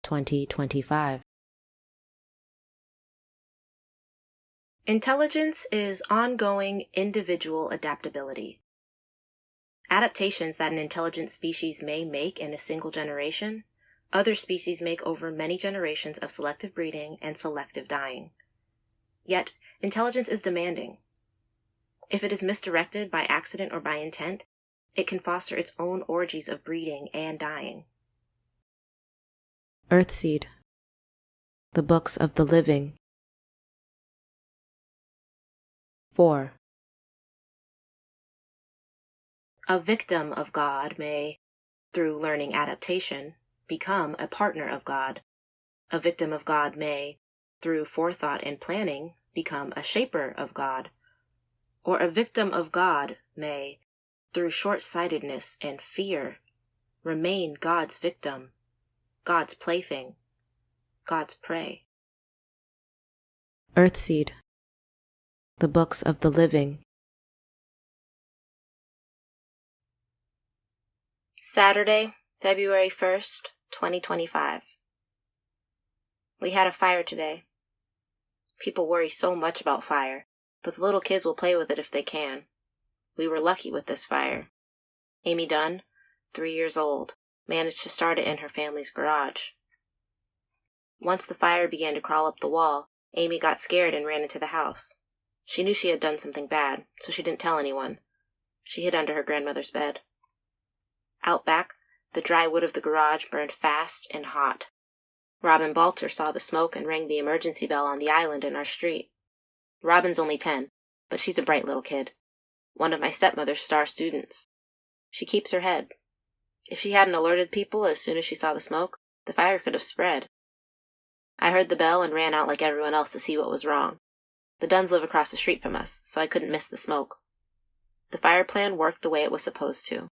2025. Intelligence is ongoing individual adaptability. Adaptations that an intelligent species may make in a single generation, other species make over many generations of selective breeding and selective dying. Yet, intelligence is demanding. If it is misdirected by accident or by intent, it can foster its own orgies of breeding and dying. Earthseed. The Books of the Living. 4. A victim of God may, through learning adaptation, become a partner of God. A victim of God may, through forethought and planning, become a shaper of God. Or a victim of God may, through short-sightedness and fear, remain God's victim, God's plaything, God's prey. Earthseed. The Books of the Living. Saturday, February 1st, 2025. We had a fire today. People worry so much about fire, but the little kids will play with it if they can. We were lucky with this fire. Amy Dunn, 3 years old, managed to start it in her family's garage. Once the fire began to crawl up the wall, Amy got scared and ran into the house. She knew she had done something bad, so she didn't tell anyone. She hid under her grandmother's bed. Out back, the dry wood of the garage burned fast and hot. Robin Balter saw the smoke and rang the emergency bell on the island in our street. Robin's only 10, but she's a bright little kid. One of my stepmother's star students. She keeps her head. If she hadn't alerted people as soon as she saw the smoke, the fire could have spread. I heard the bell and ran out like everyone else to see what was wrong. The Dunns live across the street from us, so I couldn't miss the smoke. The fire plan worked the way it was supposed to.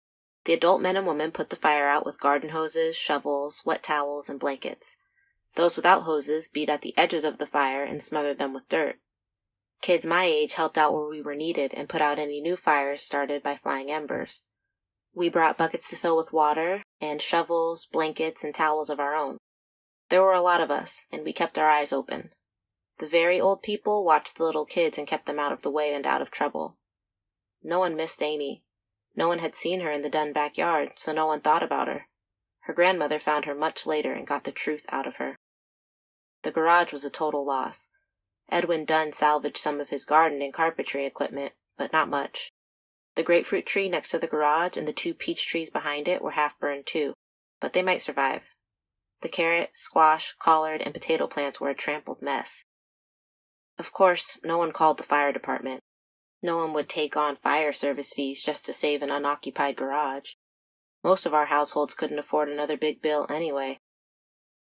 The adult men and women put the fire out with garden hoses, shovels, wet towels, and blankets. Those without hoses beat at the edges of the fire and smothered them with dirt. Kids my age helped out where we were needed and put out any new fires started by flying embers. We brought buckets to fill with water, and shovels, blankets, and towels of our own. There were a lot of us, and we kept our eyes open. The very old people watched the little kids and kept them out of the way and out of trouble. No one missed Amy. No one had seen her in the Dunn backyard, so no one thought about her. Her grandmother found her much later and got the truth out of her. The garage was a total loss. Edwin Dunn salvaged some of his garden and carpentry equipment, but not much. The grapefruit tree next to the garage and the 2 peach trees behind it were half burned too, but they might survive. The carrot, squash, collard, and potato plants were a trampled mess. Of course, no one called the fire department. No one would take on fire service fees just to save an unoccupied garage. Most of our households couldn't afford another big bill anyway.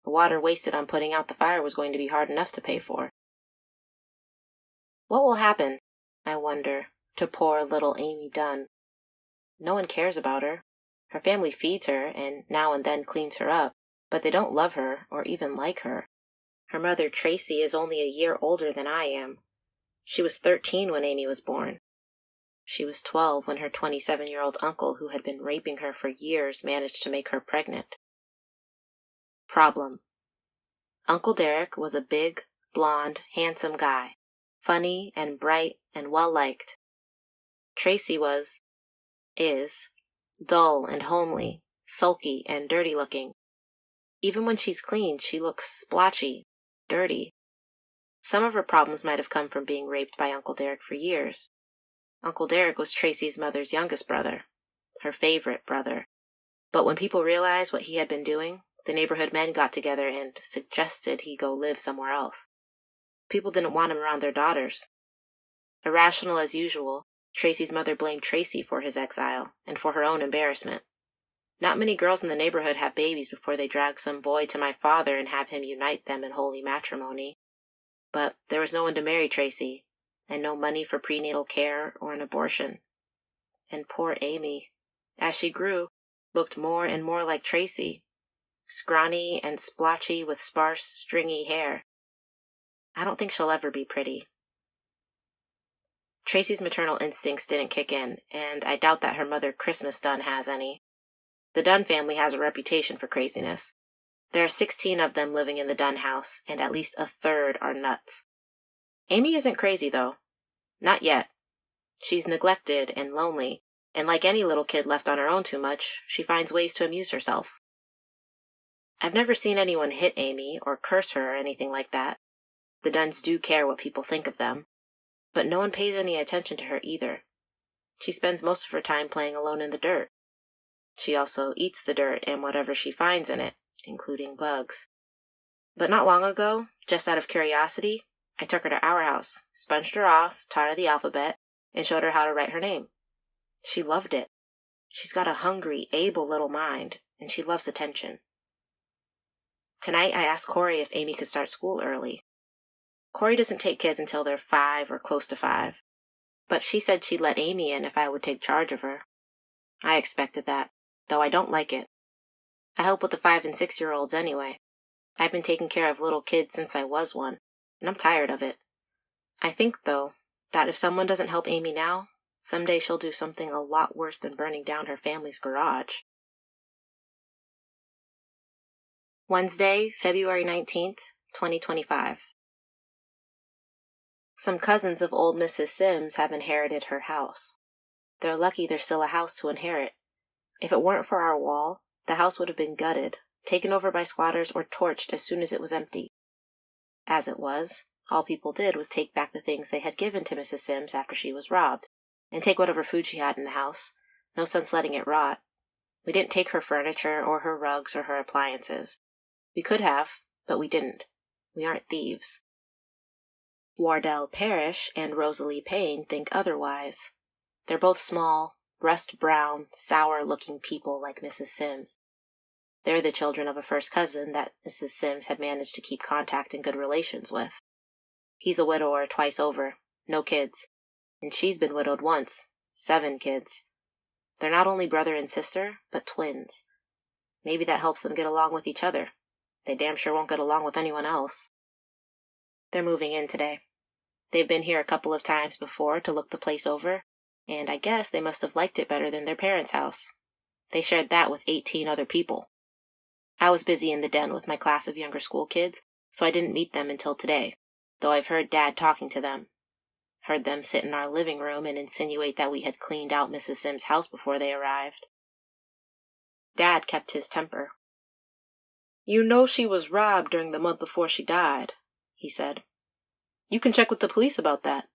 The water wasted on putting out the fire was going to be hard enough to pay for. What will happen, I wonder, to poor little Amy Dunn? No one cares about her. Her family feeds her and now and then cleans her up, but they don't love her or even like her. Her mother, Tracy, is only a year older than I am. She was 13 when Amy was born. She was 12 when her 27-year-old uncle, who had been raping her for years, managed to make her pregnant. Problem. Uncle Derek was a big, blonde, handsome guy, funny and bright and well-liked. Tracy is, dull and homely, sulky and dirty-looking. Even when she's clean, she looks splotchy, dirty. Some of her problems might have come from being raped by Uncle Derek for years. Uncle Derek was Tracy's mother's youngest brother, her favorite brother. But when people realized what he had been doing, the neighborhood men got together and suggested he go live somewhere else. People didn't want him around their daughters. Irrational as usual, Tracy's mother blamed Tracy for his exile and for her own embarrassment. Not many girls in the neighborhood have babies before they drag some boy to my father and have him unite them in holy matrimony. But there was no one to marry Tracy, and no money for prenatal care or an abortion. And poor Amy, as she grew, looked more and more like Tracy, scrawny and splotchy with sparse, stringy hair. I don't think she'll ever be pretty. Tracy's maternal instincts didn't kick in, and I doubt that her mother, Christmas Dunn, has any. The Dunn family has a reputation for craziness. There are 16 of them living in the Dunn house, and at least a third are nuts. Amy isn't crazy, though. Not yet. She's neglected and lonely, and like any little kid left on her own too much, she finds ways to amuse herself. I've never seen anyone hit Amy or curse her or anything like that. The Dunns do care what people think of them, but no one pays any attention to her either. She spends most of her time playing alone in the dirt. She also eats the dirt and whatever she finds in it, including bugs. But not long ago, just out of curiosity, I took her to our house, sponged her off, taught her the alphabet, and showed her how to write her name. She loved it. She's got a hungry, able little mind, and she loves attention. Tonight I asked Corey if Amy could start school early. Corey doesn't take kids until they're 5 or close to 5, but she said she'd let Amy in if I would take charge of her. I expected that, though I don't like it. I help with the 5 and 6-year-olds anyway. I've been taking care of little kids since I was one, and I'm tired of it. I think, though, that if someone doesn't help Amy now, someday she'll do something a lot worse than burning down her family's garage. Wednesday, February 19th, 2025. Some cousins of old Mrs. Sims have inherited her house. They're lucky there's still a house to inherit. If it weren't for our wall, the house would have been gutted, taken over by squatters, or torched as soon as it was empty. As it was, all people did was take back the things they had given to Mrs. Sims after she was robbed, and take whatever food she had in the house. No sense letting it rot. We didn't take her furniture, or her rugs, or her appliances. We could have, but we didn't. We aren't thieves. Wardell Parrish and Rosalie Payne think otherwise. They're both small, rust-brown, sour-looking people like Mrs. Sims. They're the children of a first cousin that Mrs. Sims had managed to keep contact and good relations with. He's a widower twice over, no kids. And she's been widowed once, 7 kids. They're not only brother and sister, but twins. Maybe that helps them get along with each other. They damn sure won't get along with anyone else. They're moving in today. They've been here a couple of times before to look the place over, and I guess they must have liked it better than their parents' house. They shared that with 18 other people. I was busy in the den with my class of younger school kids, so I didn't meet them until today, though I've heard Dad talking to them. Heard them sit in our living room and insinuate that we had cleaned out Mrs. Sims' house before they arrived. Dad kept his temper. "You know she was robbed during the month before she died," he said. "You can check with the police about that,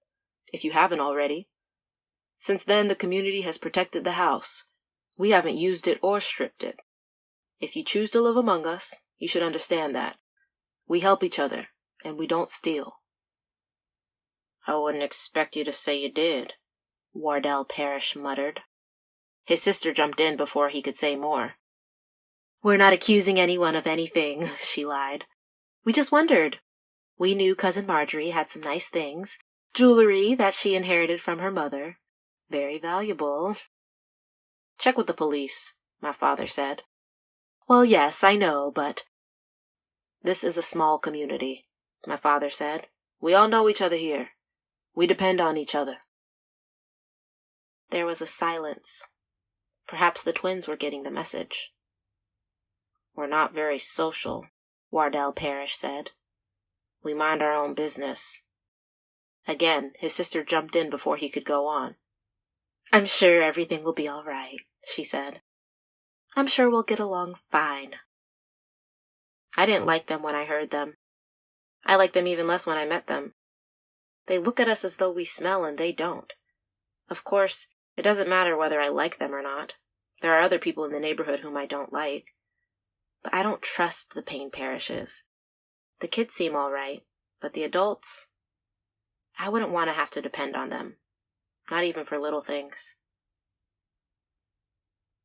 if you haven't already. Since then, the community has protected the house. We haven't used it or stripped it. If you choose to live among us, you should understand that. We help each other, and we don't steal." "I wouldn't expect you to say you did," Wardell Parrish muttered. His sister jumped in before he could say more. "We're not accusing anyone of anything," she lied. "We just wondered. We knew Cousin Marjorie had some nice things, jewelry that she inherited from her mother. Very valuable." "Check with the police," my father said. "Well, yes, I know, but—" "This is a small community," my father said. "We all know each other here. We depend on each other." There was a silence. Perhaps the twins were getting the message. "We're not very social," Wardell Parrish said. "We mind our own business." Again, his sister jumped in before he could go on. "I'm sure everything will be all right," she said. "I'm sure we'll get along fine." I didn't like them when I heard them. I liked them even less when I met them. They look at us as though we smell and they don't. Of course, it doesn't matter whether I like them or not. There are other people in the neighborhood whom I don't like. But I don't trust the Payne Parishes. The kids seem all right, but the adults, I wouldn't want to have to depend on them. Not even for little things.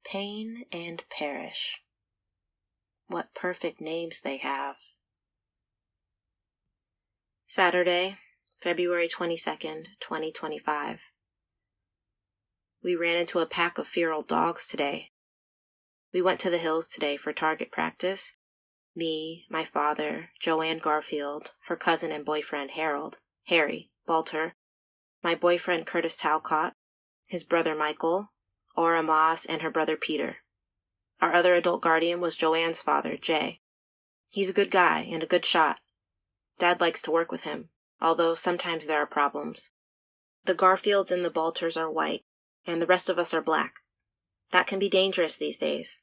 Payne and Parish. What perfect names they have. Saturday, February 22nd, 2025. We ran into a pack of feral dogs today. We went to the hills today for target practice. Me, my father, Joanne Garfield, her cousin and boyfriend Harry, Balter, my boyfriend Curtis Talcott, his brother Michael, Aura Moss, and her brother Peter. Our other adult guardian was Joanne's father, Jay. He's a good guy and a good shot. Dad likes to work with him, although sometimes there are problems. The Garfields and the Balters are white, and the rest of us are black. That can be dangerous these days.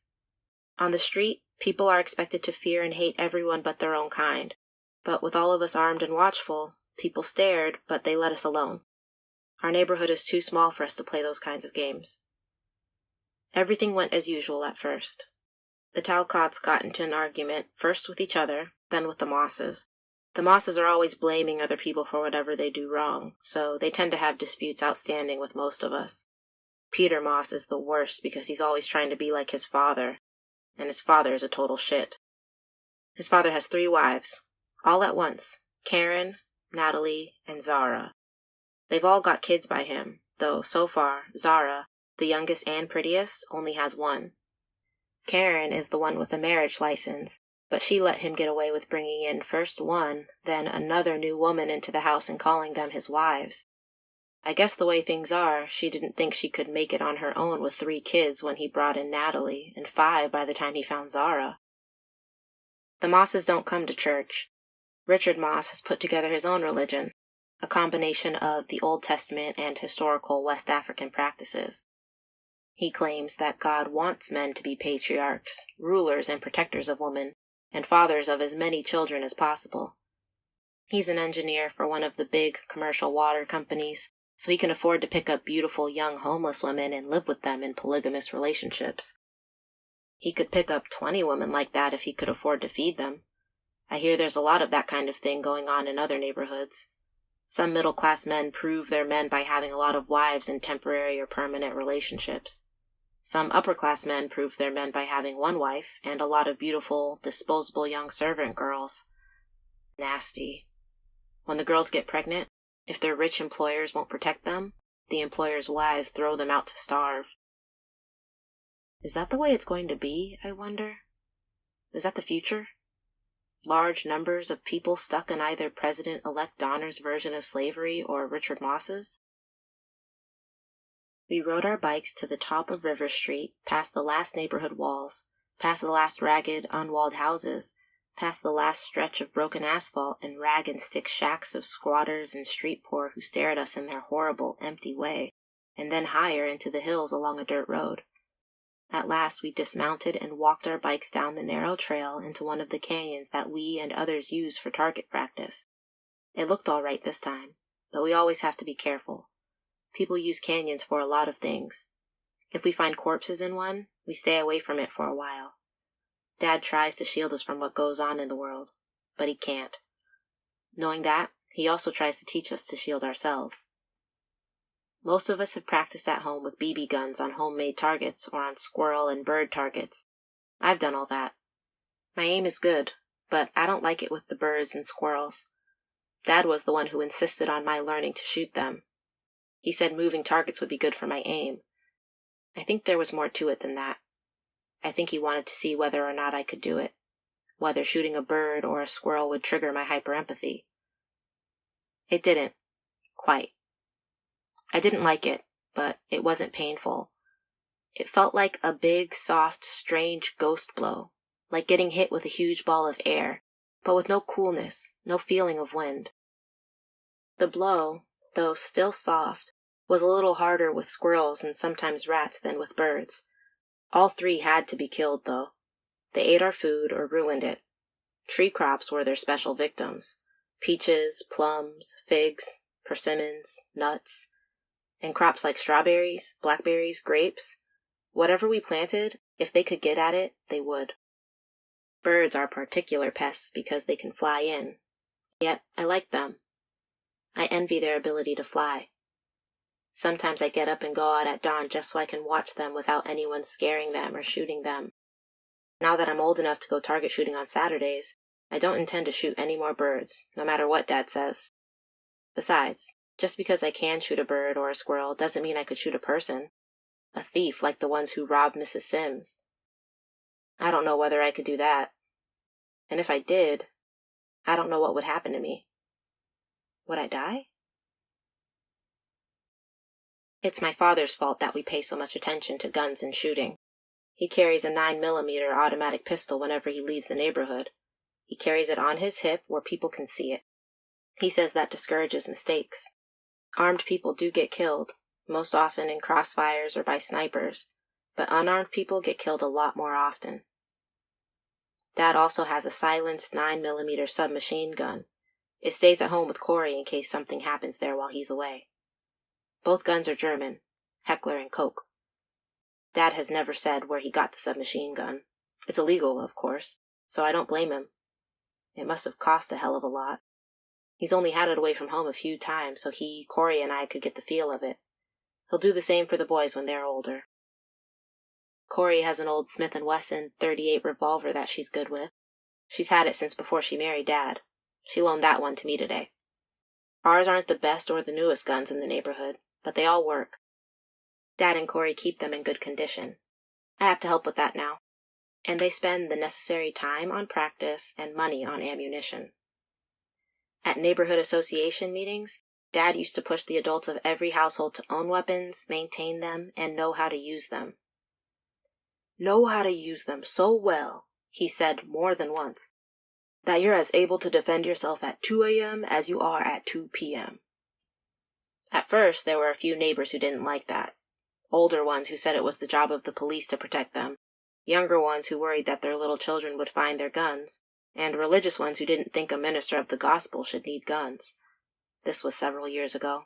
On the street, people are expected to fear and hate everyone but their own kind. But with all of us armed and watchful, people stared, but they let us alone. Our neighborhood is too small for us to play those kinds of games. Everything went as usual at first. The Talcotts got into an argument, first with each other, then with the Mosses. The Mosses are always blaming other people for whatever they do wrong, so they tend to have disputes outstanding with most of us. Peter Moss is the worst because he's always trying to be like his father, and his father is a total shit. His father has 3 wives, all at once, Karen, Natalie, and Zara. They've all got kids by him, though so far, Zara, the youngest and prettiest, only has 1. Karen is the one with the marriage license, but she let him get away with bringing in first one, then another new woman into the house and calling them his wives. I guess the way things are, she didn't think she could make it on her own with 3 kids when he brought in Natalie, and 5 by the time he found Zara. The Mosses don't come to church. Richard Moss has put together his own religion, a combination of the Old Testament and historical West African practices. He claims that God wants men to be patriarchs, rulers and protectors of women, and fathers of as many children as possible. He's an engineer for one of the big commercial water companies, so he can afford to pick up beautiful young homeless women and live with them in polygamous relationships. He could pick up 20 women like that if he could afford to feed them. I hear there's a lot of that kind of thing going on in other neighborhoods. Some middle-class men prove they're men by having a lot of wives in temporary or permanent relationships. Some upper-class men prove they're men by having 1 wife and a lot of beautiful, disposable young servant girls. Nasty. When the girls get pregnant, if their rich employers won't protect them, the employers' wives throw them out to starve. Is that the way it's going to be, I wonder? Is that the future? Large numbers of people stuck in either President-elect Donner's version of slavery or Richard Moss's? We rode our bikes to the top of River Street, past the last neighborhood walls, past the last ragged, unwalled houses, past the last stretch of broken asphalt and rag-and-stick shacks of squatters and street poor who stare at us in their horrible, empty way, and then higher into the hills along a dirt road. At last we dismounted and walked our bikes down the narrow trail into one of the canyons that we and others use for target practice. It looked all right this time, but we always have to be careful. People use canyons for a lot of things. If we find corpses in one, we stay away from it for a while. Dad tries to shield us from what goes on in the world, but he can't. Knowing that, he also tries to teach us to shield ourselves. Most of us have practiced at home with BB guns on homemade targets or on squirrel and bird targets. I've done all that. My aim is good, but I don't like it with the birds and squirrels. Dad was the one who insisted on my learning to shoot them. He said moving targets would be good for my aim. I think there was more to it than that. I think he wanted to see whether or not I could do it, whether shooting a bird or a squirrel would trigger my hyperempathy. It didn't. Quite. I didn't like it, but it wasn't painful. It felt like a big, soft, strange ghost blow, like getting hit with a huge ball of air, but with no coolness, no feeling of wind. The blow, though still soft, was a little harder with squirrels and sometimes rats than with birds. All 3 had to be killed, though. They ate our food or ruined it. Tree crops were their special victims. Peaches, plums, figs, persimmons, nuts, and crops like strawberries, blackberries, grapes. Whatever we planted, if they could get at it, they would. Birds are particular pests because they can fly in. Yet, I like them. I envy their ability to fly. Sometimes I get up and go out at dawn just so I can watch them without anyone scaring them or shooting them. Now that I'm old enough to go target shooting on Saturdays, I don't intend to shoot any more birds, no matter what Dad says. Besides, just because I can shoot a bird or a squirrel doesn't mean I could shoot a person. A thief like the ones who robbed Mrs. Sims. I don't know whether I could do that. And if I did, I don't know what would happen to me. Would I die? It's my father's fault that we pay so much attention to guns and shooting. He carries a 9mm automatic pistol whenever he leaves the neighborhood. He carries it on his hip where people can see it. He says that discourages mistakes. Armed people do get killed, most often in crossfires or by snipers, but unarmed people get killed a lot more often. Dad also has a silenced 9mm submachine gun. It stays at home with Corey in case something happens there while he's away. Both guns are German, Heckler and Koch. Dad has never said where he got the submachine gun. It's illegal, of course, so I don't blame him. It must have cost a hell of a lot. He's only had it away from home a few times, so Corey, and I could get the feel of it. He'll do the same for the boys when they're older. Corey has an old Smith & Wesson .38 revolver that she's good with. She's had it since before she married Dad. She loaned that one to me today. Ours aren't the best or the newest guns in the neighborhood, but they all work. Dad and Corey keep them in good condition. I have to help with that now. And they spend the necessary time on practice and money on ammunition. At neighborhood association meetings, Dad used to push the adults of every household to own weapons, maintain them, and know how to use them. Know how to use them so well, he said more than once, that you're as able to defend yourself at 2 a.m. as you are at 2 p.m. At first, there were a few neighbors who didn't like that. Older ones who said it was the job of the police to protect them, younger ones who worried that their little children would find their guns, and religious ones who didn't think a minister of the gospel should need guns. This was several years ago.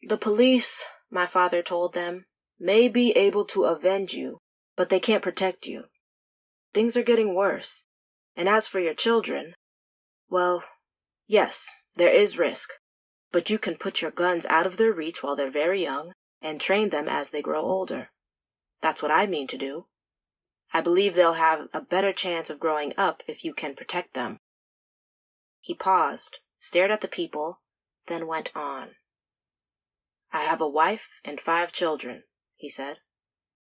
The police, my father told them, may be able to avenge you, but they can't protect you. Things are getting worse. And as for your children, well, yes, there is risk, but you can put your guns out of their reach while they're very young and train them as they grow older. That's what I mean to do. I believe they'll have a better chance of growing up if you can protect them. He paused, stared at the people, then went on. I have a wife and 5 children, he said.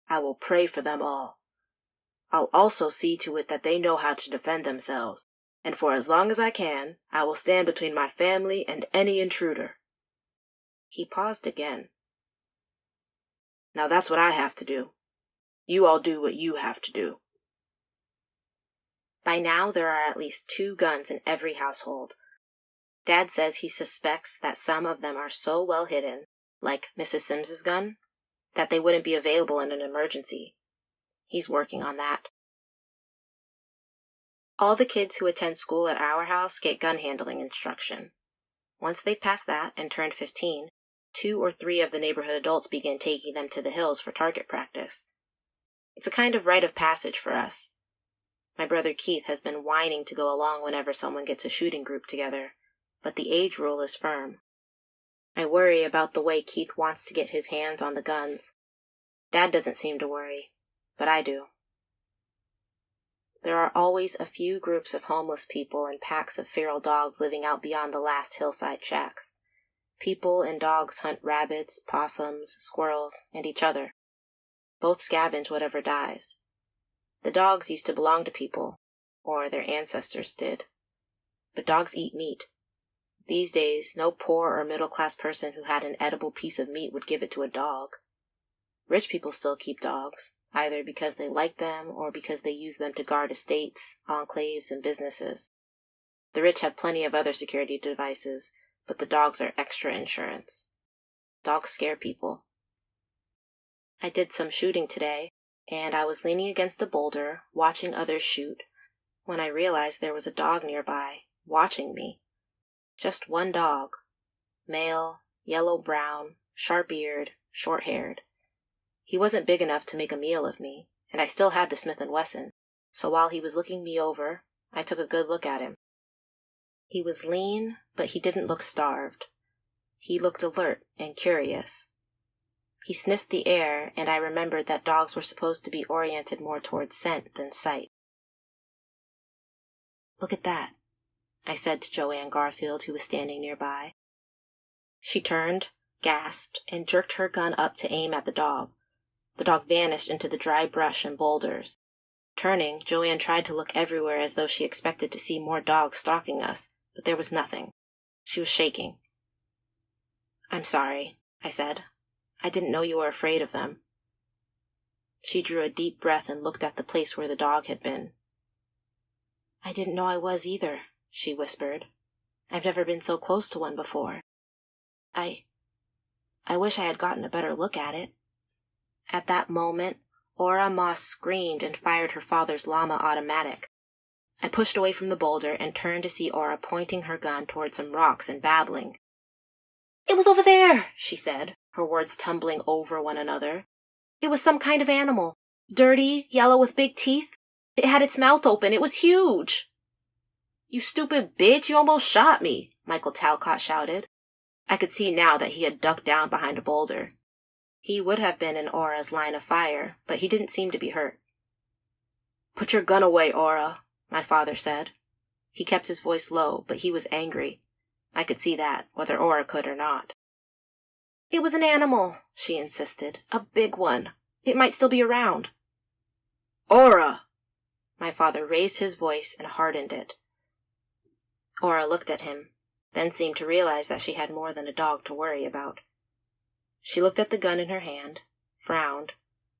I will pray for them all. I'll also see to it that they know how to defend themselves, and for as long as I can, I will stand between my family and any intruder. He paused again. Now that's what I have to do. You all do what you have to do. By now, there are at least 2 guns in every household. Dad says he suspects that some of them are so well hidden, like Mrs. Sims's gun, that they wouldn't be available in an emergency. He's working on that. All the kids who attend school at our house get gun handling instruction. Once they've passed that and turned 15, 2 or 3 of the neighborhood adults begin taking them to the hills for target practice. It's a kind of rite of passage for us. My brother Keith has been whining to go along whenever someone gets a shooting group together, but the age rule is firm. I worry about the way Keith wants to get his hands on the guns. Dad doesn't seem to worry, but I do. There are always a few groups of homeless people and packs of feral dogs living out beyond the last hillside shacks. People and dogs hunt rabbits, possums, squirrels, and each other. Both scavenge whatever dies. The dogs used to belong to people, or their ancestors did. But dogs eat meat. These days, no poor or middle-class person who had an edible piece of meat would give it to a dog. Rich people still keep dogs, either because they like them or because they use them to guard estates, enclaves, and businesses. The rich have plenty of other security devices, but the dogs are extra insurance. Dogs scare people. I did some shooting today, and I was leaning against a boulder, watching others shoot, when I realized there was a dog nearby, watching me. Just one dog. Male, yellow-brown, sharp-eared, short-haired. He wasn't big enough to make a meal of me, and I still had the Smith & Wesson, so while he was looking me over, I took a good look at him. He was lean, but he didn't look starved. He looked alert and curious. He sniffed the air, and I remembered that dogs were supposed to be oriented more towards scent than sight. Look at that, I said to Joanne Garfield, who was standing nearby. She turned, gasped, and jerked her gun up to aim at the dog. The dog vanished into the dry brush and boulders. Turning, Joanne tried to look everywhere as though she expected to see more dogs stalking us, but there was nothing. She was shaking. I'm sorry, I said. I didn't know you were afraid of them. She drew a deep breath and looked at the place where the dog had been. I didn't know I was either, she whispered. I've never been so close to one before. I wish I had gotten a better look at it. At that moment, Aura Moss screamed and fired her father's llama automatic. I pushed away from the boulder and turned to see Aura pointing her gun toward some rocks and babbling. It was over there, she said, her words tumbling over one another. It was some kind of animal. Dirty, yellow with big teeth. It had its mouth open. It was huge. You stupid bitch, you almost shot me, Michael Talcott shouted. I could see now that he had ducked down behind a boulder. He would have been in Aura's line of fire, but he didn't seem to be hurt. Put your gun away, Aura, my father said. He kept his voice low, but he was angry. I could see that, whether Aura could or not. It was an animal, she insisted. A big one. It might still be around. Aura! My father raised his voice and hardened it. Aura looked at him, then seemed to realize that she had more than a dog to worry about. She looked at the gun in her hand, frowned,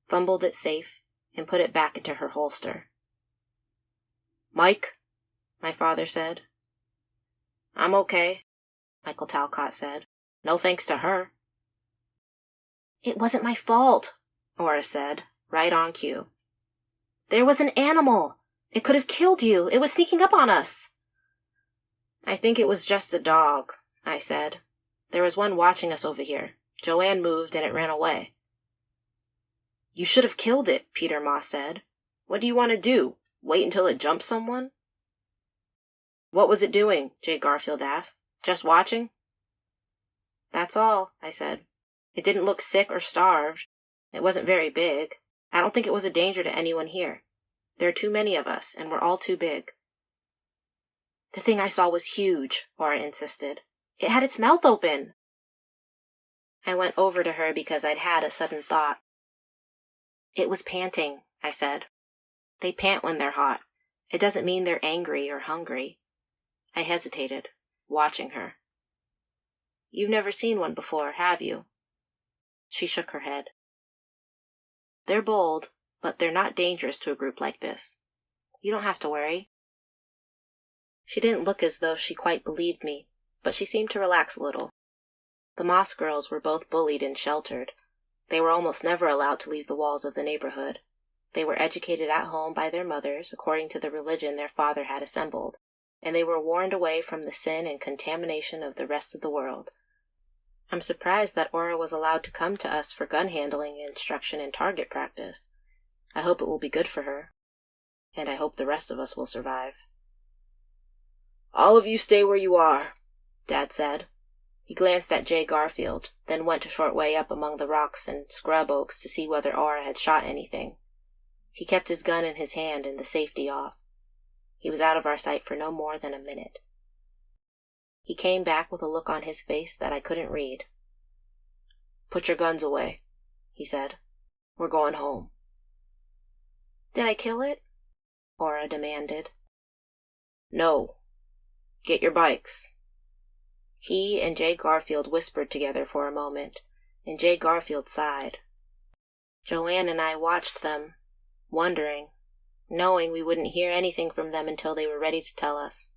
fumbled it safe, and put it back into her holster. Mike, my father said. I'm okay, Michael Talcott said. No thanks to her. It wasn't my fault, Aura said, right on cue. There was an animal. It could have killed you. It was sneaking up on us. I think it was just a dog, I said. There was one watching us over here. Joanne moved and it ran away. You should have killed it, Peter Moss said. What do you want to do? Wait until it jumps someone? What was it doing? Jay Garfield asked. Just watching? That's all, I said. It didn't look sick or starved. It wasn't very big. I don't think it was a danger to anyone here. There are too many of us, and we're all too big. The thing I saw was huge, Aura insisted. It had its mouth open. I went over to her because I'd had a sudden thought. It was panting, I said. They pant when they're hot. It doesn't mean they're angry or hungry. I hesitated, watching her. You've never seen one before, have you? She shook her head. They're bold, but they're not dangerous to a group like this. You don't have to worry. She didn't look as though she quite believed me, but she seemed to relax a little. The Moss girls were both bullied and sheltered. They were almost never allowed to leave the walls of the neighborhood. They were educated at home by their mothers according to the religion their father had assembled, and they were warned away from the sin and contamination of the rest of the world. I'm surprised that Aura was allowed to come to us for gun handling instruction and target practice. I hope it will be good for her, and I hope the rest of us will survive. All of you stay where you are, Dad said. He glanced at Jay Garfield, then went a short way up among the rocks and scrub oaks to see whether Aura had shot anything. He kept his gun in his hand and the safety off. He was out of our sight for no more than a minute. He came back with a look on his face that I couldn't read. Put your guns away, he said. We're going home. Did I kill it? Aura demanded. No. Get your bikes. He and Jay Garfield whispered together for a moment, and Jay Garfield sighed. Joanne and I watched them, wondering, knowing we wouldn't hear anything from them until they were ready to tell us.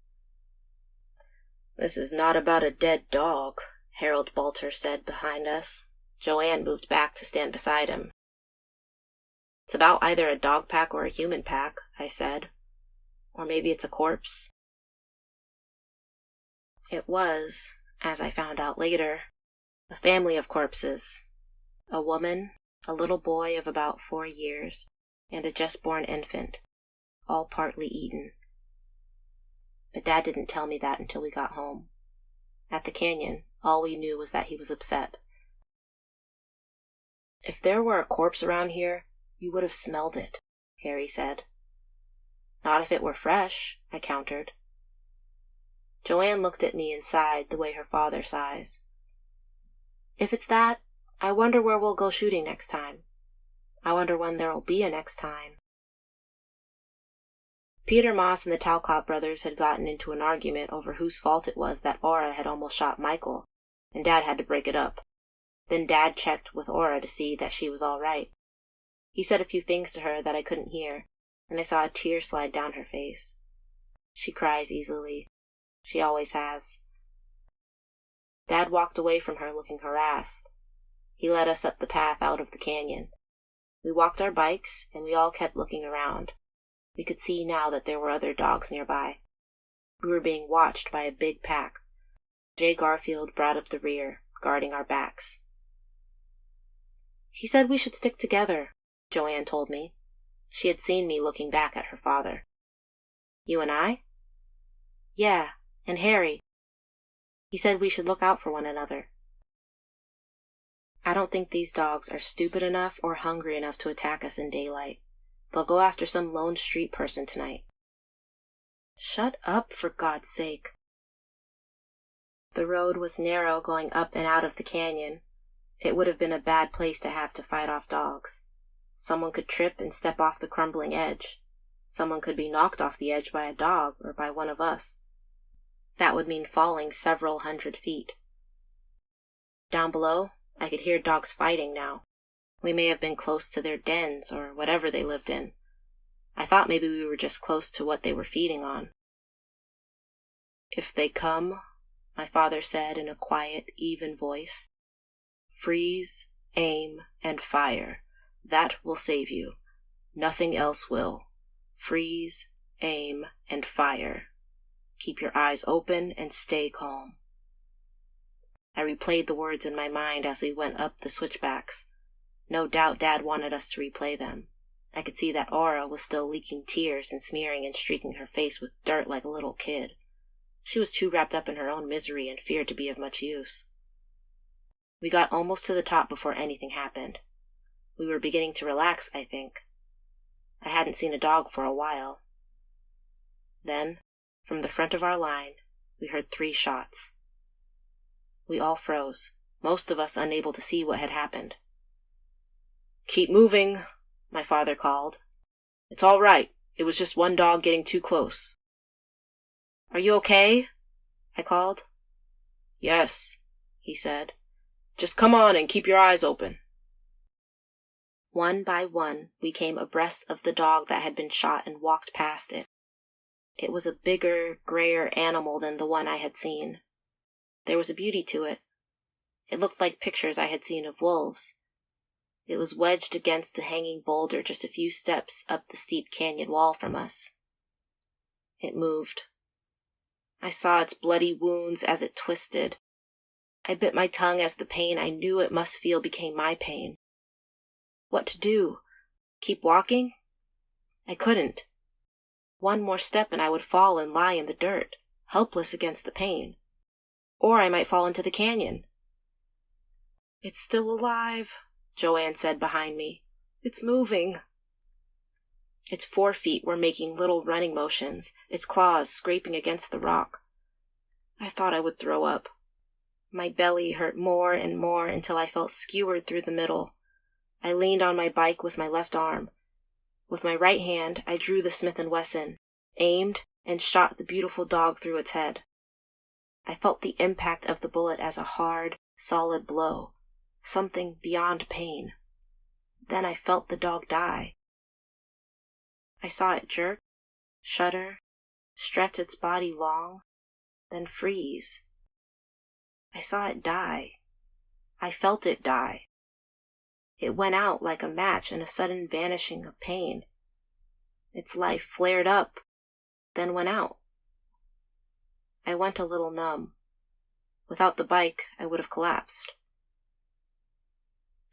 This is not about a dead dog, Harold Balter said behind us. Joanne moved back to stand beside him. It's about either a dog pack or a human pack, I said. Or maybe it's a corpse. It was, as I found out later, a family of corpses. A woman, a little boy of about 4 years, and a just-born infant, all partly eaten. But Dad didn't tell me that until we got home. At the canyon, all we knew was that he was upset. If there were a corpse around here, you would have smelled it, Harry said. Not if it were fresh, I countered. Joanne looked at me and sighed the way her father sighs. If it's that, I wonder where we'll go shooting next time. I wonder when there'll be a next time. Peter Moss and the Talcott brothers had gotten into an argument over whose fault it was that Aura had almost shot Michael, and Dad had to break it up. Then Dad checked with Aura to see that she was all right. He said a few things to her that I couldn't hear, and I saw a tear slide down her face. She cries easily. She always has. Dad walked away from her looking harassed. He led us up the path out of the canyon. We walked our bikes, and we all kept looking around. We could see now that there were other dogs nearby. We were being watched by a big pack. Jay Garfield brought up the rear, guarding our backs. He said we should stick together, Joanne told me. She had seen me looking back at her father. You and I? Yeah, and Harry. He said we should look out for one another. I don't think these dogs are stupid enough or hungry enough to attack us in daylight. They'll go after some lone street person tonight. Shut up, for God's sake. The road was narrow going up and out of the canyon. It would have been a bad place to have to fight off dogs. Someone could trip and step off the crumbling edge. Someone could be knocked off the edge by a dog or by one of us. That would mean falling several 100 feet. Down below, I could hear dogs fighting now. We may have been close to their dens or whatever they lived in. I thought maybe we were just close to what they were feeding on. If they come, my father said in a quiet, even voice, freeze, aim, and fire. That will save you. Nothing else will. Freeze, aim, and fire. Keep your eyes open and stay calm. I replayed the words in my mind as we went up the switchbacks. No doubt Dad wanted us to replay them. I could see that Aura was still leaking tears and smearing and streaking her face with dirt like a little kid. She was too wrapped up in her own misery and feared to be of much use. We got almost to the top before anything happened. We were beginning to relax, I think. I hadn't seen a dog for a while. Then, from the front of our line, we heard 3 shots. We all froze, most of us unable to see what had happened. Keep moving, my father called. It's all right. It was just one dog getting too close. Are you okay? I called. Yes, he said. Just come on and keep your eyes open. One by one, we came abreast of the dog that had been shot and walked past it. It was a bigger, grayer animal than the one I had seen. There was a beauty to it. It looked like pictures I had seen of wolves. It was wedged against a hanging boulder just a few steps up the steep canyon wall from us. It moved. I saw its bloody wounds as it twisted. I bit my tongue as the pain I knew it must feel became my pain. What to do? Keep walking? I couldn't. One more step and I would fall and lie in the dirt, helpless against the pain. Or I might fall into the canyon. It's still alive, Joanne said behind me. It's moving. Its 4 feet were making little running motions, its claws scraping against the rock. I thought I would throw up. My belly hurt more and more until I felt skewered through the middle. I leaned on my bike with my left arm. With my right hand, I drew the Smith & Wesson, aimed, and shot the beautiful dog through its head. I felt the impact of the bullet as a hard, solid blow, something beyond pain. Then I felt the dog die. I saw it jerk, shudder, stretch its body long, then freeze. I saw it die. I felt it die. It went out like a match in a sudden vanishing of pain. Its life flared up, then went out. I went a little numb. Without the bike, I would have collapsed.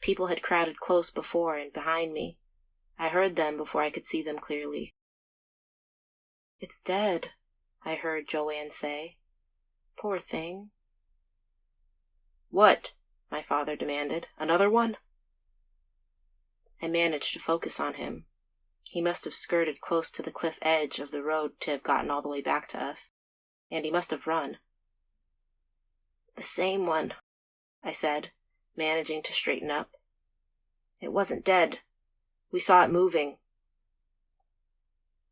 People had crowded close before and behind me. I heard them before I could see them clearly. It's dead, I heard Joanne say. Poor thing. What? My father demanded. Another one? I managed to focus on him. He must have skirted close to the cliff edge of the road to have gotten all the way back to us, and he must have run. The same one, I said, managing to straighten up. It wasn't dead. We saw it moving.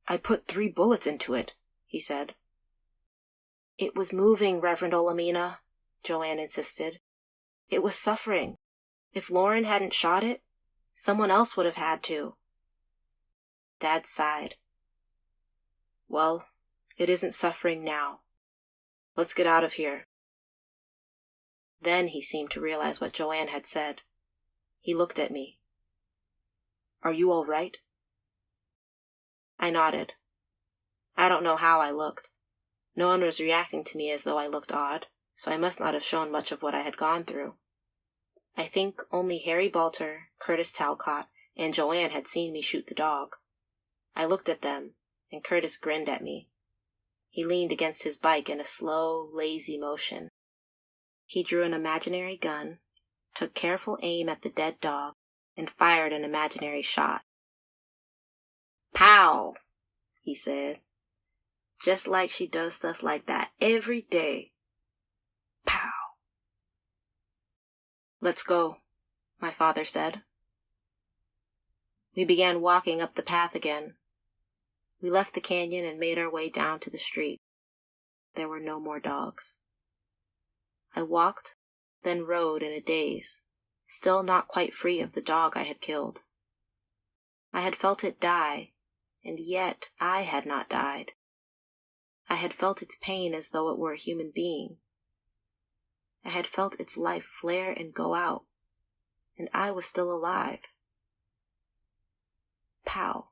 I put 3 bullets into it, he said. It was moving, Reverend Olamina, Joanne insisted. It was suffering. If Lauren hadn't shot it, someone else would have had to. Dad sighed. Well, It isn't suffering now. Let's get out of here. Then he seemed to realize what Joanne had said. He looked at me. Are you all right? I nodded. I don't know how I looked. No one was reacting to me as though I looked odd, so I must not have shown much of what I had gone through. I think only Harry Balter, Curtis Talcott, and Joanne had seen me shoot the dog. I looked at them, and Curtis grinned at me. He leaned against his bike in a slow, lazy motion. He drew an imaginary gun, took careful aim at the dead dog, and fired an imaginary shot. Pow! He said. Just like she does stuff like that every day. Pow! Let's go, my father said. We began walking up the path again. We left the canyon and made our way down to the street. There were no more dogs. I walked, then rode in a daze, still not quite free of the dog I had killed. I had felt it die, and yet I had not died. I had felt its pain as though it were a human being. I had felt its life flare and go out, and I was still alive. Pow.